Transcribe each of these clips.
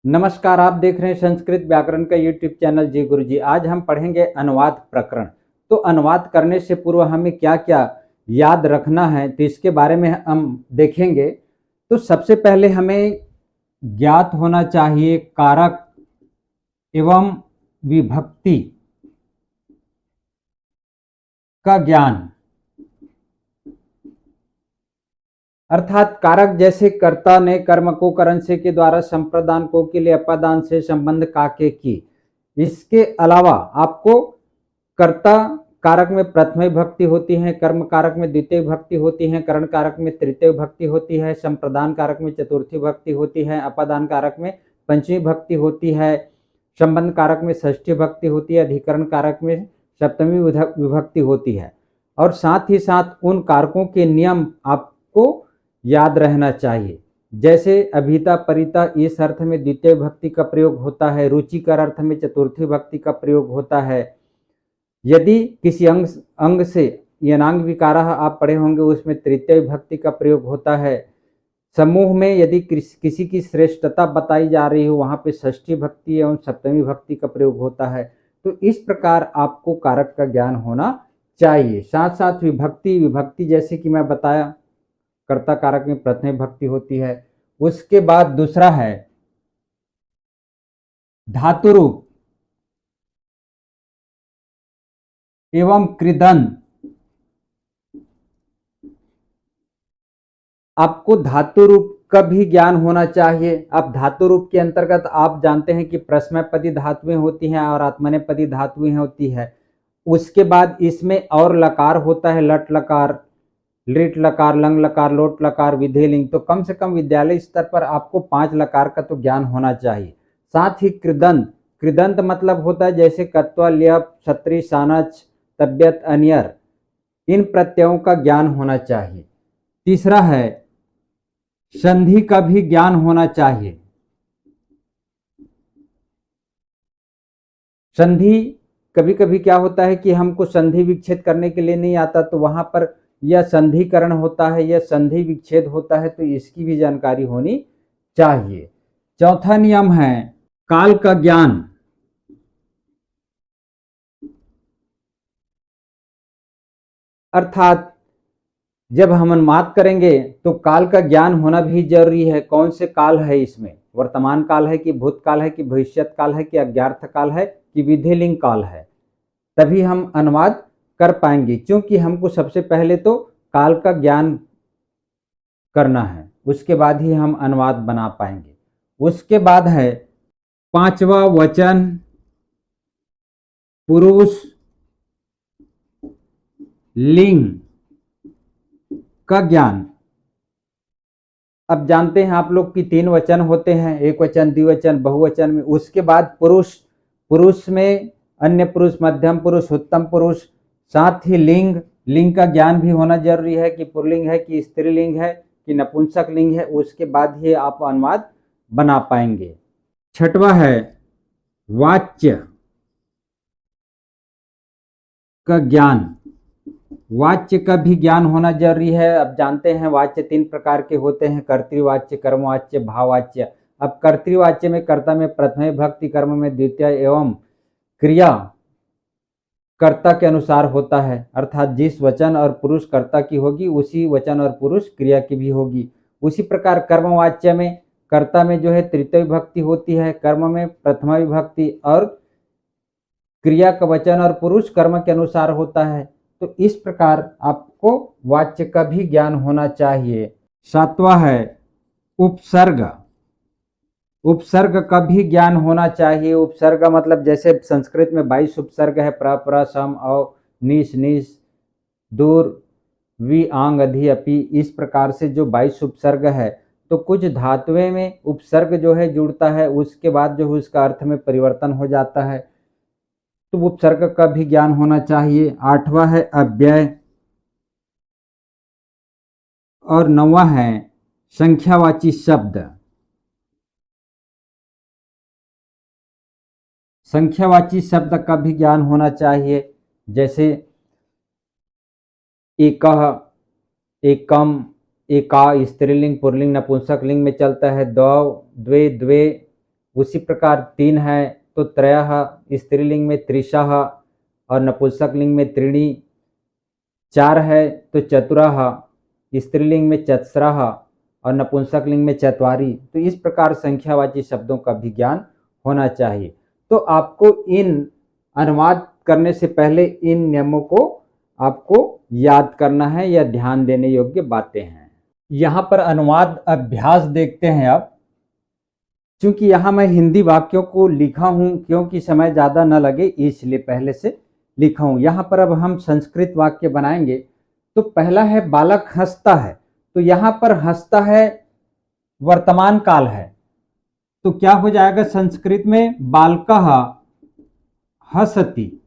नमस्कार, आप देख रहे हैं संस्कृत व्याकरण का यूट्यूब चैनल जी गुरुजी। आज हम पढ़ेंगे अनुवाद प्रकरण। तो अनुवाद करने से पूर्व हमें क्या क्या याद रखना है तो इसके बारे में हम देखेंगे। तो सबसे पहले हमें ज्ञात होना चाहिए कारक एवं विभक्ति का ज्ञान, अर्थात कारक जैसे कर्ता ने, कर्म को, करण से के द्वारा, संप्रदान को के लिए, अपादान से, संबंध का के की। इसके अलावा आपको कर्ता कारक में प्रथम विभक्ति होती है, कर्म कारक में द्वितीय विभक्ति होती है, करण कारक में तृतीय विभक्ति होती है, संप्रदान कारक में चतुर्थी विभक्ति होती है, अपादान कारक में पंचमी विभक्ति होती है, संबंध कारक में षष्ठी विभक्ति होती है, अधिकरण कारक में सप्तमी विभक्ति होती है। और साथ ही साथ उन कारकों के नियम आपको याद रहना चाहिए। जैसे अभिता परिता इस अर्थ में द्वितीय विभक्ति का प्रयोग होता है, रुचिकर अर्थ में चतुर्थी विभक्ति का प्रयोग होता है। यदि किसी अंग से यनांग विकारः आप पढ़े होंगे, उसमें तृतीय विभक्ति का प्रयोग होता है। समूह में यदि किसी की श्रेष्ठता बताई जा रही हो, वहां पे षष्ठी विभक्ति एवं सप्तमी विभक्ति का प्रयोग होता है। तो इस प्रकार आपको कारक का ज्ञान होना चाहिए। साथ साथ विभक्ति जैसे कि मैं बताया, कर्ता कारक में प्रथम विभक्ति होती है। उसके बाद दूसरा है धातु रूप एवं कृदंत। आपको धातु रूप का भी ज्ञान होना चाहिए। अब धातु रूप के अंतर्गत आप जानते हैं कि प्रश्नपदी धातुएं होती हैं और आत्मनेपदी धातुएं होती है। उसके बाद इसमें और लकार होता है, लट लकार, लिट लकार, लंग लकार, लोट लकार, विधिलिंग। तो कम से कम विद्यालय स्तर पर आपको 5 लकार का तो ज्ञान होना चाहिए। साथ ही कृदंत मतलब होता है जैसे कत्वा, ल्यप, छत्री, सानच, तबियत, अनियर, इन प्रत्ययों का ज्ञान होना चाहिए। तीसरा है संधि का भी ज्ञान होना चाहिए। संधि कभी कभी क्या होता है कि हमको संधि विच्छेद करने के लिए नहीं आता, तो वहां पर यह संधिकरण होता है, यह संधि विच्छेद होता है, तो इसकी भी जानकारी होनी चाहिए। चौथा नियम है काल का ज्ञान, अर्थात जब हम अनुवाद करेंगे तो काल का ज्ञान होना भी जरूरी है। कौन से काल है इसमें, वर्तमान काल है कि भूतकाल है कि भविष्यत काल है कि अज्ञार्थ काल है कि विधिलिंग काल है, तभी हम अनुवाद कर पाएंगे। क्योंकि हमको सबसे पहले तो काल का ज्ञान करना है, उसके बाद ही हम अनुवाद बना पाएंगे। उसके बाद है पांचवा वचन पुरुष लिंग का ज्ञान। अब जानते हैं आप लोग कि 3 वचन होते हैं, एक वचन, द्विवचन, बहुवचन में। उसके बाद पुरुष में अन्य पुरुष, मध्यम पुरुष, उत्तम पुरुष। साथ ही लिंग का ज्ञान भी होना जरूरी है कि पुल्लिंग है कि स्त्रीलिंग है कि नपुंसक लिंग है। उसके बाद ही आप अनुवाद बना पाएंगे। छठवा है वाच्य का ज्ञान, वाच्य का भी ज्ञान होना जरूरी है। अब जानते हैं वाच्य 3 प्रकार के होते हैं, कर्तृवाच्य, कर्मवाच्य, भाववाच्य। अब कर्तृवाच्य में कर्ता में प्रथम विभक्ति, कर्म में द्वितीय एवं क्रिया कर्ता के अनुसार होता है, अर्थात जिस वचन और पुरुष कर्ता की होगी उसी वचन और पुरुष क्रिया की भी होगी। उसी प्रकार कर्मवाच्य में कर्ता में जो है तृतीय विभक्ति होती है, कर्म में प्रथमा विभक्ति और क्रिया का वचन और पुरुष कर्म के अनुसार होता है। तो इस प्रकार आपको वाच्य का भी ज्ञान होना चाहिए। सातवां है उपसर्ग का भी ज्ञान होना चाहिए। उपसर्ग मतलब जैसे संस्कृत में 22 उपसर्ग है, प्र, प्र, सम, अव, निस, निस, दूर, वि, आंग, अधि, अपि। इस प्रकार से जो 22 उपसर्ग है, तो कुछ धातुएं में उपसर्ग जो है जुड़ता है, उसके बाद जो है उसका अर्थ में परिवर्तन हो जाता है, तो उपसर्ग का भी ज्ञान होना चाहिए। 8वां है अव्यय और 9वां है संख्यावाची शब्द। संख्यावाची शब्द का भी ज्ञान होना चाहिए, जैसे एकः, एकम, एका स्त्रीलिंग, पुल्लिंग, नपुंसक लिंग में चलता है। द्वौ, द्वे, द्वे, उसी प्रकार 3 है तो त्रयः, स्त्रीलिंग में त्रिशः और नपुंसक लिंग में त्रीणि। 4 है तो चतुरः, स्त्रीलिंग में चत्स्रः और नपुंसक लिंग में चत्वारि। तो इस प्रकार संख्यावाची शब्दों का भी ज्ञान होना चाहिए। तो आपको इन अनुवाद करने से पहले इन नियमों को आपको याद करना है, या ध्यान देने योग्य बातें हैं। यहाँ पर अनुवाद अभ्यास देखते हैं अब। क्योंकि यहाँ मैं हिंदी वाक्यों को लिखा हूँ, क्योंकि समय ज़्यादा न लगे इसलिए पहले से लिखा हूँ। यहाँ पर अब हम संस्कृत वाक्य बनाएंगे। तो पहला है बालक हंसता है। तो यहाँ पर हंसता है वर्तमान काल है, तो क्या हो जाएगा संस्कृत में बालकः हसति।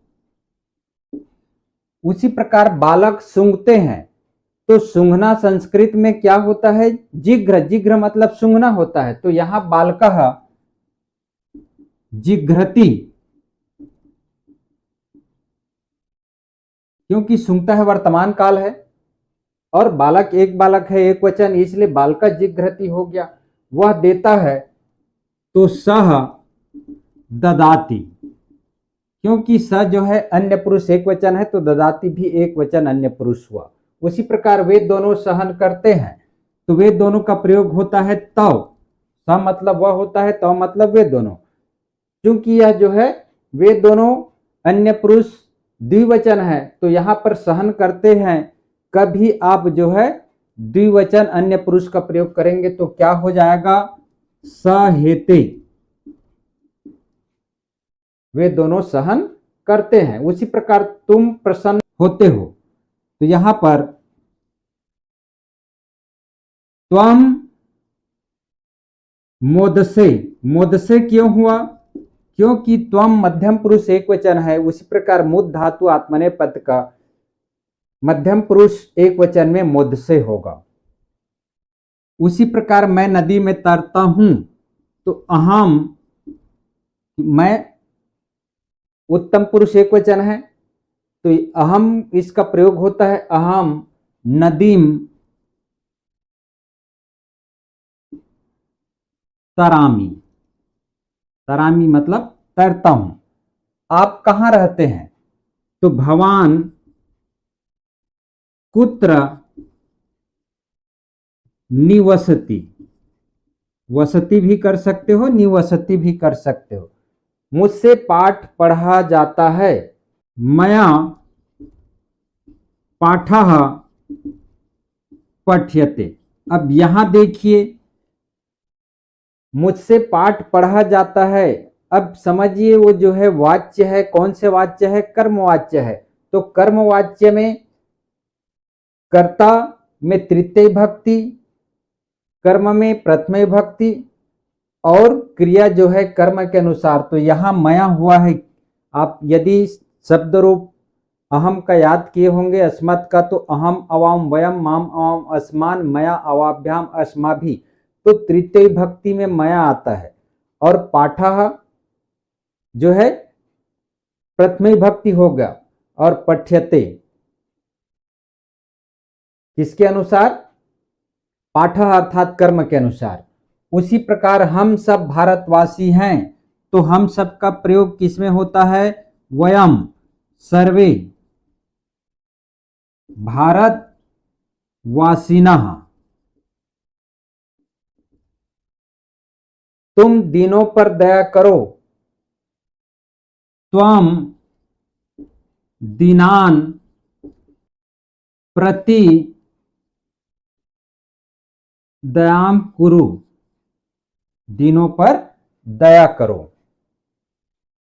उसी प्रकार बालक सूंघते हैं, तो सूंघना संस्कृत में क्या होता है जिघ्र। जिघ्र मतलब सूंघना होता है। तो यहां बालकः जिघ्रति, क्योंकि सूंघता है वर्तमान काल है और बालक एक बालक है, एक वचन, इसलिए बालका जिघ्रति हो गया। वह देता है तो सह ददाति, क्योंकि स जो है अन्य पुरुष एक वचन है तो ददाति भी एक वचन अन्य पुरुष हुआ। उसी प्रकार वे दोनों सहन करते हैं, तो वे दोनों का प्रयोग होता है तव। स मतलब वह होता है, तव मतलब वे दोनों। क्योंकि यह जो है वे दोनों अन्य पुरुष द्विवचन है, तो यहां पर सहन करते हैं। कभी आप जो है द्विवचन अन्य पुरुष का प्रयोग करेंगे तो क्या हो जाएगा सहेते, वे दोनों सहन करते हैं। उसी प्रकार तुम प्रसन्न होते हो, तो यहां पर त्वम मोदसे। मोदसे क्यों हुआ, क्योंकि त्वम मध्यम पुरुष एक वचन है। उसी प्रकार मुद धातु आत्मनेपद का मध्यम पुरुष एक वचन में मोदसे होगा। उसी प्रकार मैं नदी में तैरता हूं, तो अहम, मैं उत्तम पुरुष एक वचन है, तो अहम इसका प्रयोग होता है अहम नदीम तरामी। तरामी मतलब तैरता हूं। आप कहां रहते हैं, तो भवान कुत्र निवसति। वसति भी कर सकते हो, निवसति भी कर सकते हो। मुझसे पाठ पढ़ा जाता है, मया पाठः पठ्यते। अब यहां देखिए मुझसे पाठ पढ़ा जाता है। अब समझिए वो जो है वाच्य है, कौन से वाच्य है, कर्मवाच्य है। तो कर्मवाच्य में कर्ता में तृतीय भक्ति, कर्म में प्रथम भक्ति और क्रिया जो है कर्म के अनुसार। तो यहां मया हुआ है। आप यदि शब्द रूप अहम का याद किए होंगे अस्मत् का, तो अहम अवाम वयम माम अवाम अस्मान मया अवाभ्याम अस्माभि, तो तृतीय भक्ति में मया आता है। और पाठः जो है प्रथम भक्ति हो गया, और पठ्यते किसके अनुसार, पाठः अर्थात कर्म के अनुसार। उसी प्रकार हम सब भारतवासी हैं, तो हम सब का प्रयोग किसमें होता है, वयम सर्वे भारतवासिनः। तुम दीनों पर दया करो, त्वम दीनान प्रति दयाम कुरु। दीनों पर दया करो।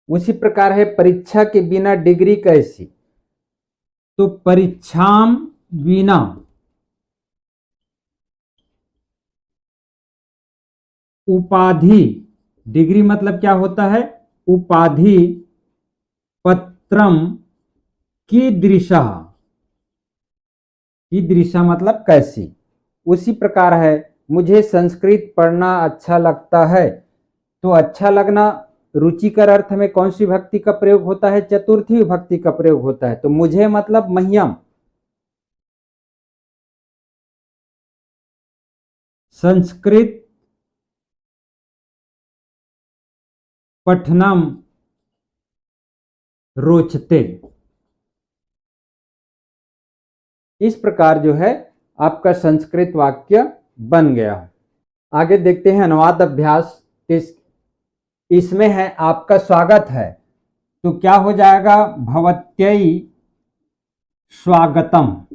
उसी प्रकार है परीक्षा के बिना डिग्री कैसी, तो परीक्षाम विना। उपाधि, डिग्री मतलब क्या होता है, उपाधि पत्रम कीदृशः। कीदृशः मतलब कैसी। उसी प्रकार है मुझे संस्कृत पढ़ना अच्छा लगता है, तो अच्छा लगना रुचिकर अर्थ में कौन सी भक्ति का प्रयोग होता है, चतुर्थी विभक्ति का प्रयोग होता है। तो मुझे मतलब मह्यम। संस्कृत पठनम रोचते। इस प्रकार जो है आपका संस्कृत वाक्य बन गया। आगे देखते हैं अनुवाद अभ्यास। इसमें है आपका स्वागत है, तो क्या हो जाएगा? भवत्यै स्वागतम।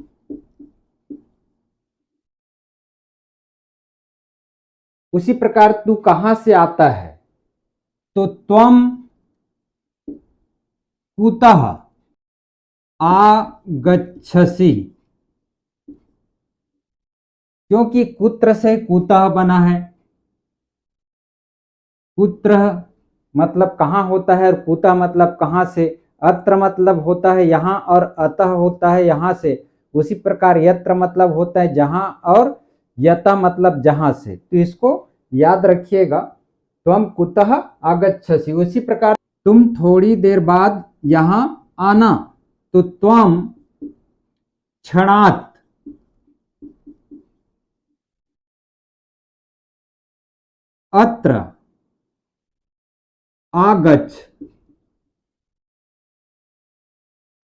उसी प्रकार तू कहां से आता है, तो त्वम कुतः आगच्छसि। क्योंकि कुत्र से कुतः बना है। कुत्र मतलब कहां होता है और कुतः मतलब कहां से। अत्र मतलब होता है यहां और अतः होता है यहां से। उसी प्रकार यत्र मतलब होता है जहां और यत मतलब जहां से। तो इसको याद रखिएगा। त्वम कुतः आगच्छसि। उसी प्रकार तुम थोड़ी देर बाद यहां आना, तो त्वम क्षणात् अत्र आगच्छ।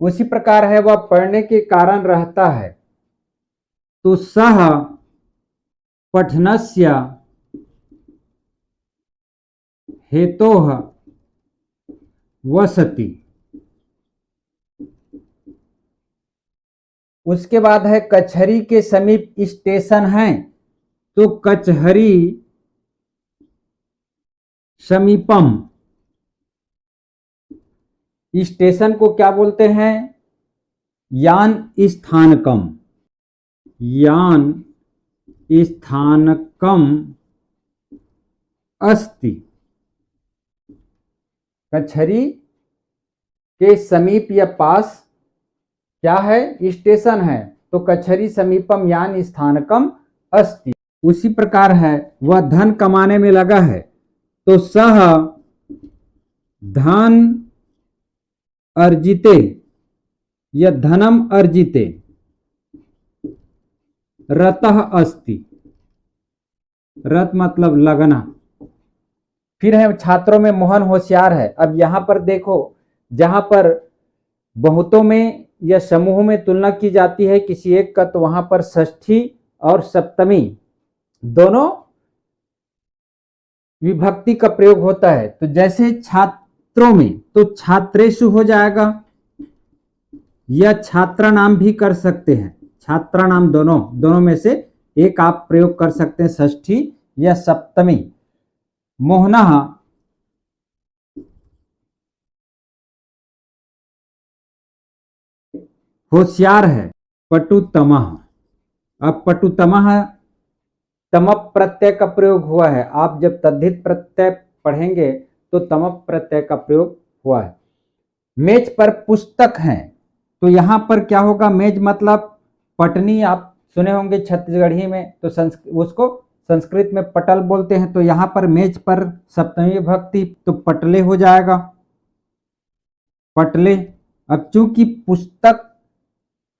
उसी प्रकार है वह पढ़ने के कारण रहता है, तो सह पठनस्य हेतोः वसति। उसके बाद है कचहरी के समीप स्टेशन है, तो कचहरी समीपम। स्टेशन को क्या बोलते हैं? यान स्थानकम। यान स्थानकम अस्ति। कचहरी के समीप या पास क्या है? स्टेशन है, तो कचहरी समीपम यान स्थानकम अस्ति। उसी प्रकार है वह धन कमाने में लगा है, तो सह धन अर्जिते या धनम अर्जिते रतः अस्ति। रत मतलब लगना। फिर है छात्रों में मोहन होशियार है। अब यहां पर देखो, जहां पर बहुतों में या समूह में तुलना की जाती है किसी एक का, तो वहां पर षष्ठी और सप्तमी दोनों विभक्ति का प्रयोग होता है। तो जैसे छात्रों में, तो छात्रेषु हो जाएगा, या छात्रा नाम भी कर सकते हैं। छात्रा नाम दोनों में से एक आप प्रयोग कर सकते हैं, षष्ठी या सप्तमी। मोहनः होशियार है। पटुतमः। अब पटुतमः तम प्रत्यय का प्रयोग हुआ है। आप जब तद्धित प्रत्यय पढ़ेंगे तो तम प्रत्यय का प्रयोग हुआ है। मेज पर पुस्तक है, तो यहां पर क्या होगा? मेज मतलब पटनी, आप सुने होंगे छत्तीसगढ़ी में, तो उसको संस्कृत में पटल बोलते हैं। तो यहां पर मेज पर सप्तमी विभक्ति, तो पटले हो जाएगा, पटले। अब चूंकि पुस्तक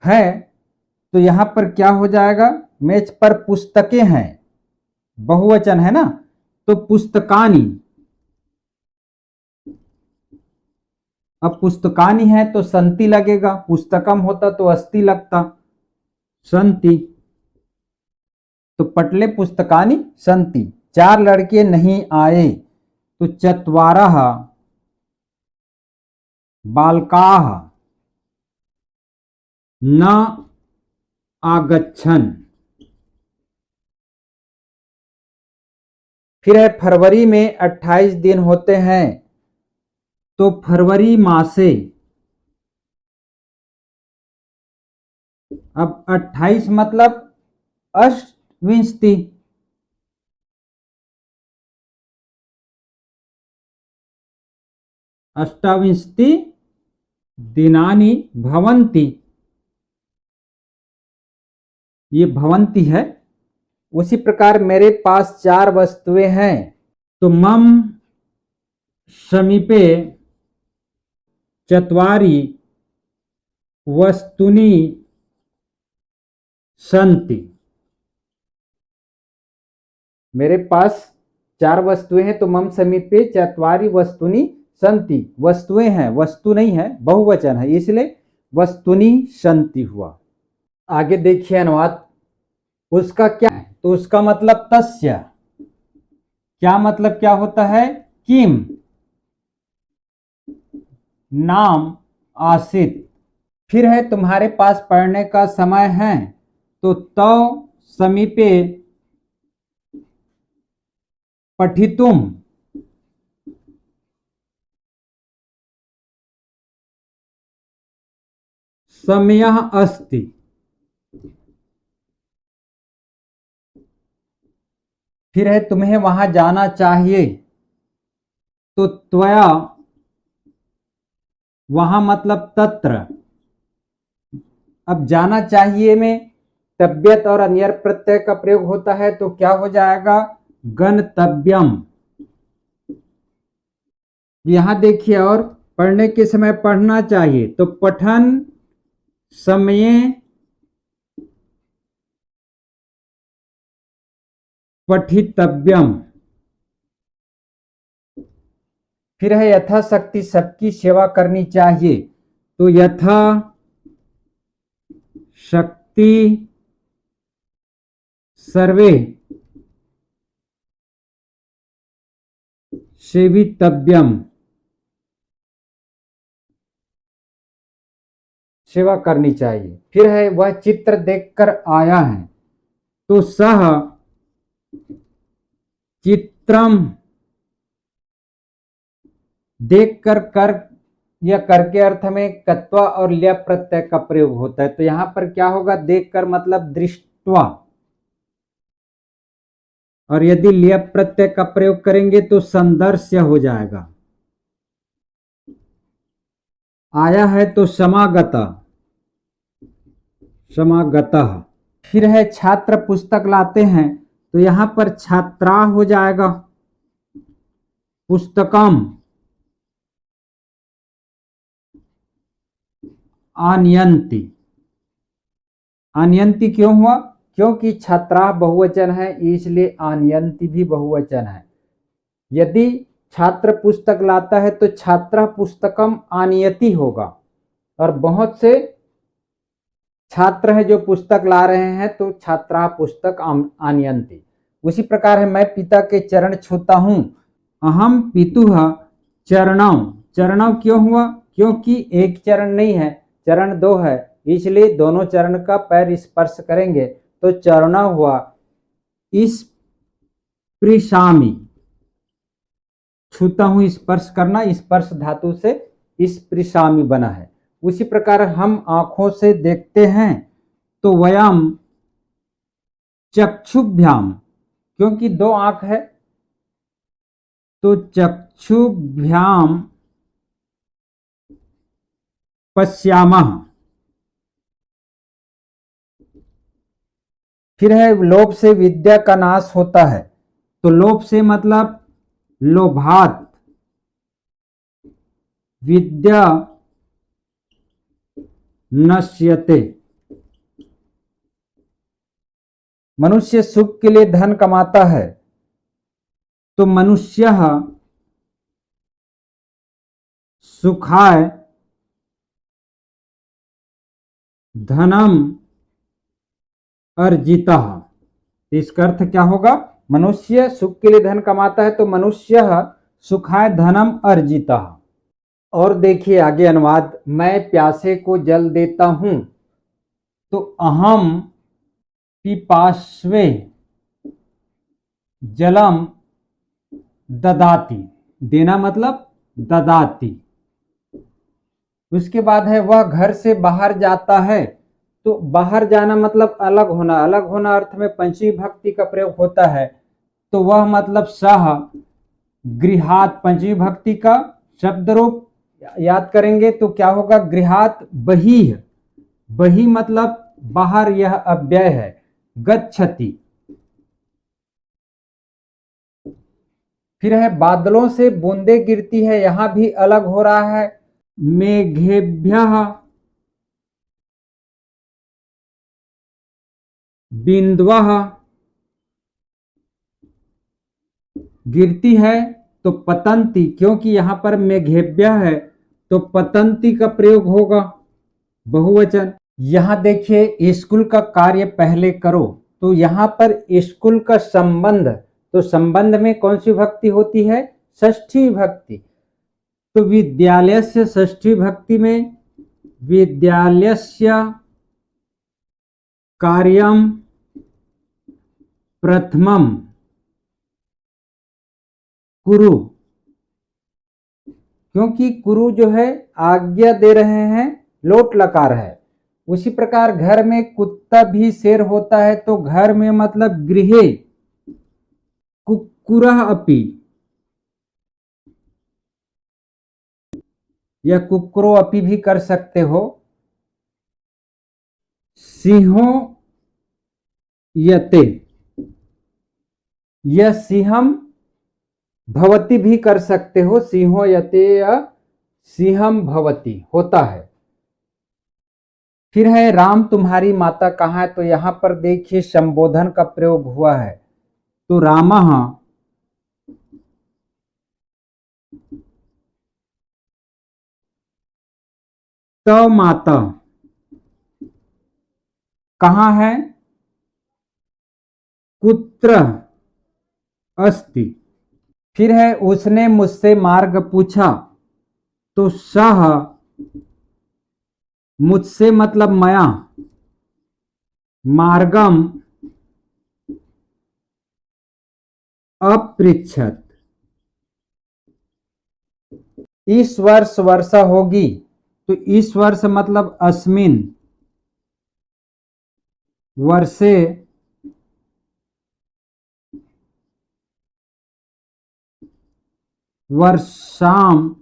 है, तो यहां पर क्या हो जाएगा? मेज पर पुस्तकें हैं, बहुवचन है ना, तो पुस्तकानी। अब पुस्तकानी है तो संति लगेगा, पुस्तकम होता तो अस्ति लगता, संति। तो पटले पुस्तकानी संति। 4 लड़के नहीं आए, तो चत्वारः बालकाः न आगच्छन्। फिर है फरवरी में 28 दिन होते हैं, तो फरवरी मासे। अब 28 मतलब अष्टविंशति। अष्टाविंशति दिनानि भवन्ति। ये भवन्ति है। उसी प्रकार मेरे पास 4 वस्तुएं हैं, तो मम समीपे चत्वारि वस्तूनि सन्ति। मेरे पास चार वस्तुएं हैं तो मम समीपे चत्वारि वस्तुनि सन्ति, वस्तुएं हैं, वस्तु नहीं है, बहुवचन है, इसलिए वस्तुनि सन्ति हुआ। आगे देखिए अनुवाद, उसका क्या है, तो उसका मतलब तस्य, क्या मतलब क्या होता है, किम नाम आसित। फिर है तुम्हारे पास पढ़ने का समय है, तो तव समीपे पठितुम समयः अस्ति। फिर है तुम्हें वहां जाना चाहिए, तो त्वया, वहां मतलब तत्र। अब जाना चाहिए में तब्यत और अन्यर प्रत्यय का प्रयोग होता है, तो क्या हो जाएगा, गंतव्यम। यहां देखिए, और पढ़ने के समय पढ़ना चाहिए, तो पठन समय पठितव्यम। फिर है यथाशक्ति सबकी सेवा करनी चाहिए, तो यथा शक्ति सर्वे सेवितव्यम, सेवा करनी चाहिए। फिर है वह चित्र देखकर आया है, तो सह चित्रम, देखकर कर या कर के अर्थ में कत्वा और ल्य प्रत्यय का प्रयोग होता है, तो यहां पर क्या होगा, देखकर मतलब दृष्टवा, और यदि ल्य प्रत्यय का प्रयोग करेंगे तो संदर्श्य हो जाएगा। आया है तो समागता, समागतः। फिर है छात्र पुस्तक लाते हैं, तो यहां पर छात्रा हो जाएगा, पुस्तकम आनयंती। आनयंती क्यों हुआ, क्योंकि छात्रा बहुवचन है, इसलिए आनयंती भी बहुवचन है। यदि छात्र पुस्तक लाता है तो छात्रा पुस्तकम आनयति होगा, और बहुत से छात्र हैं जो पुस्तक ला रहे हैं, तो छात्रा पुस्तक आनयंती। उसी प्रकार है मैं पिता के चरण छूता हूं, अहम पितुः चरणम। चरणम क्यों हुआ, क्योंकि एक चरण नहीं है, चरण दो है, इसलिए दोनों चरण का पैर स्पर्श करेंगे, तो चरण हुआ। स्पृशामि, छूता हूं स्पर्श करना, स्पर्श धातु से स्पृशामि बना है। उसी प्रकार हम आंखों से देखते हैं, तो वयम चक्षुभ्याम, क्योंकि दो आंख है, तो चक्षुभ्याम पश्यामः। फिर है लोभ से विद्या का नाश होता है, तो लोभ से मतलब लोभात विद्या नश्यते। मनुष्य सुख के लिए धन कमाता है, तो मनुष्य सुखाय धनम अर्जिता। इसका अर्थ क्या होगा, मनुष्य सुख के लिए धन कमाता है, तो मनुष्य सुखाय धनम अर्जिता। और देखिए आगे अनुवाद, मैं प्यासे को जल देता हूं, तो अहम पिपास्वे जलम ददाति। देना मतलब ददाति। उसके बाद है वह घर से बाहर जाता है, तो बाहर जाना मतलब अलग होना, अलग होना अर्थ में पंचमी भक्ति का प्रयोग होता है, तो वह मतलब सह गृहात, पंचमी भक्ति का शब्द रूप याद करेंगे तो क्या होगा, गृहात बहिः, बहिः मतलब बाहर, यह अव्यय है, गच्छति। फिर है बादलों से बूंदें गिरती है, यहां भी अलग हो रहा है, मेघेभ्यः बिंदवः गिरती है तो पतंती, क्योंकि यहां पर मेघेभ्य है तो पतंती का प्रयोग होगा बहुवचन। यहां देखिए स्कूल का कार्य पहले करो, तो यहां पर स्कूल का संबंध, तो संबंध में कौन सी विभक्ति होती है? षष्ठी विभक्ति। तो विद्यालयस्य षष्ठी विभक्ति में विद्यालयस्य कार्यम प्रथमम कुरु, क्योंकि कुरु जो है आज्ञा दे रहे हैं, लोट लकार है। उसी प्रकार घर में कुत्ता भी शेर होता है, तो घर में मतलब गृहे कुक्कुरः अपि या कुक्कुरो अपि भी कर सकते हो। सिंहो यते या सिंहम भवती भी कर सकते हो, सिंहो यते या सिंहम भवती होता है। फिर है राम तुम्हारी माता कहाँ है, तो यहां पर देखिए संबोधन का प्रयोग हुआ है, तो रामः त माता कहाँ है, कुत्र अस्ति। फिर है उसने मुझसे मार्ग पूछा, तो सह मुझसे मतलब मया मार्गम अपृच्छत। इस वर्ष वर्षा होगी, तो इस वर्ष मतलब अस्मिन वर्षे वर्षाम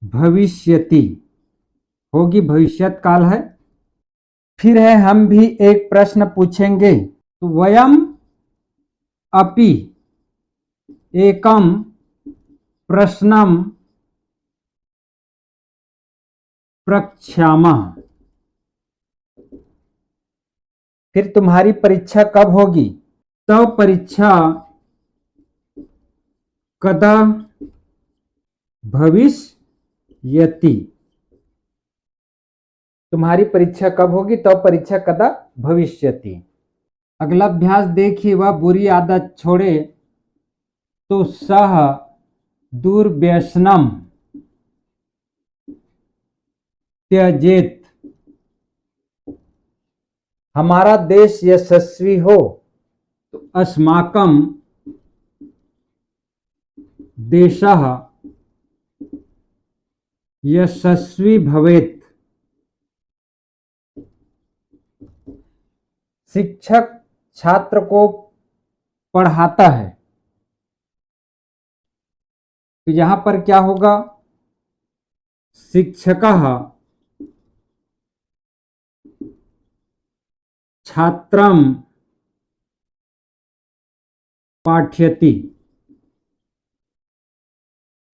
भविष्यति होगी, भविष्यत काल है। फिर है हम भी एक प्रश्न पूछेंगे, तो वयम अपि एकम प्रश्नम प्रक्ष्यामः। फिर तुम्हारी परीक्षा कब होगी, तो परीक्षा कदा भविष्यति, तुम्हारी परीक्षा कब होगी, तो परीक्षा कदा भविष्यति। अगला अभ्यास देखिए, वह बुरी आदत छोड़े, तो सह दुर्व्यसनम त्यजेत। हमारा देश यशस्वी हो, तो अस्माकं देशः यशस्वी भवेत्। शिक्षक छात्र को पढ़ाता है, तो यहां पर क्या होगा, शिक्षकः छात्रम पाठयति।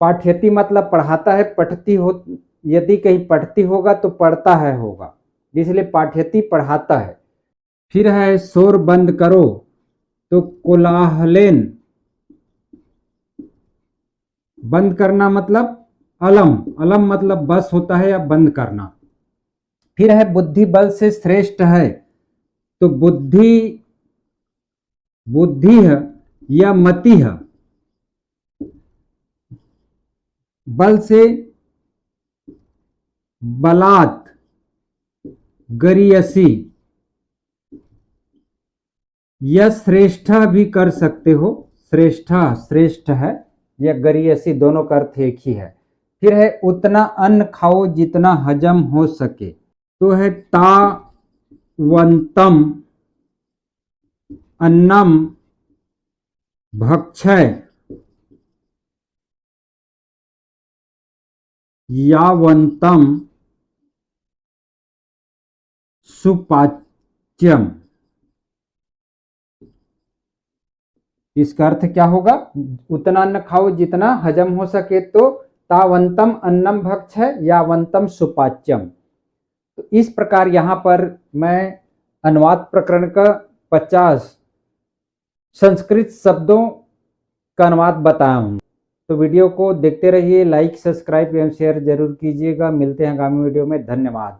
पाठयति मतलब पढ़ाता है, पठती हो, यदि कहीं पढ़ती होगा तो पढ़ता है होगा, इसलिए पाठयति पढ़ाता है। फिर है शोर बंद करो, तो कोलाहलेन बंद करना मतलब अलम, अलम मतलब बस होता है या बंद करना। फिर है बुद्धि बल से श्रेष्ठ है, तो बुद्धि बुद्धि या मति है, बल से बलात् गरियसी, या श्रेष्ठ भी कर सकते हो, श्रेष्ठ श्रेष्ठ है या गरियसी, दोनों का अर्थ एक ही है। फिर है उतना अन्न खाओ जितना हजम हो सके, तो है तावंतम अन्नम भक्षय यावंतम सुपाच्यम। इसका अर्थ क्या होगा, उतना अन्न खाओ जितना हजम हो सके, तो तावंतम अन्नम भक्षय यावंतम सुपाच्यम। तो इस प्रकार यहां पर मैं अनुवाद प्रकरण का 50 संस्कृत शब्दों का अनुवाद बताया हूँ। तो वीडियो को देखते रहिए, लाइक सब्सक्राइब एवं शेयर जरूर कीजिएगा। मिलते हैं आगामी वीडियो में। धन्यवाद।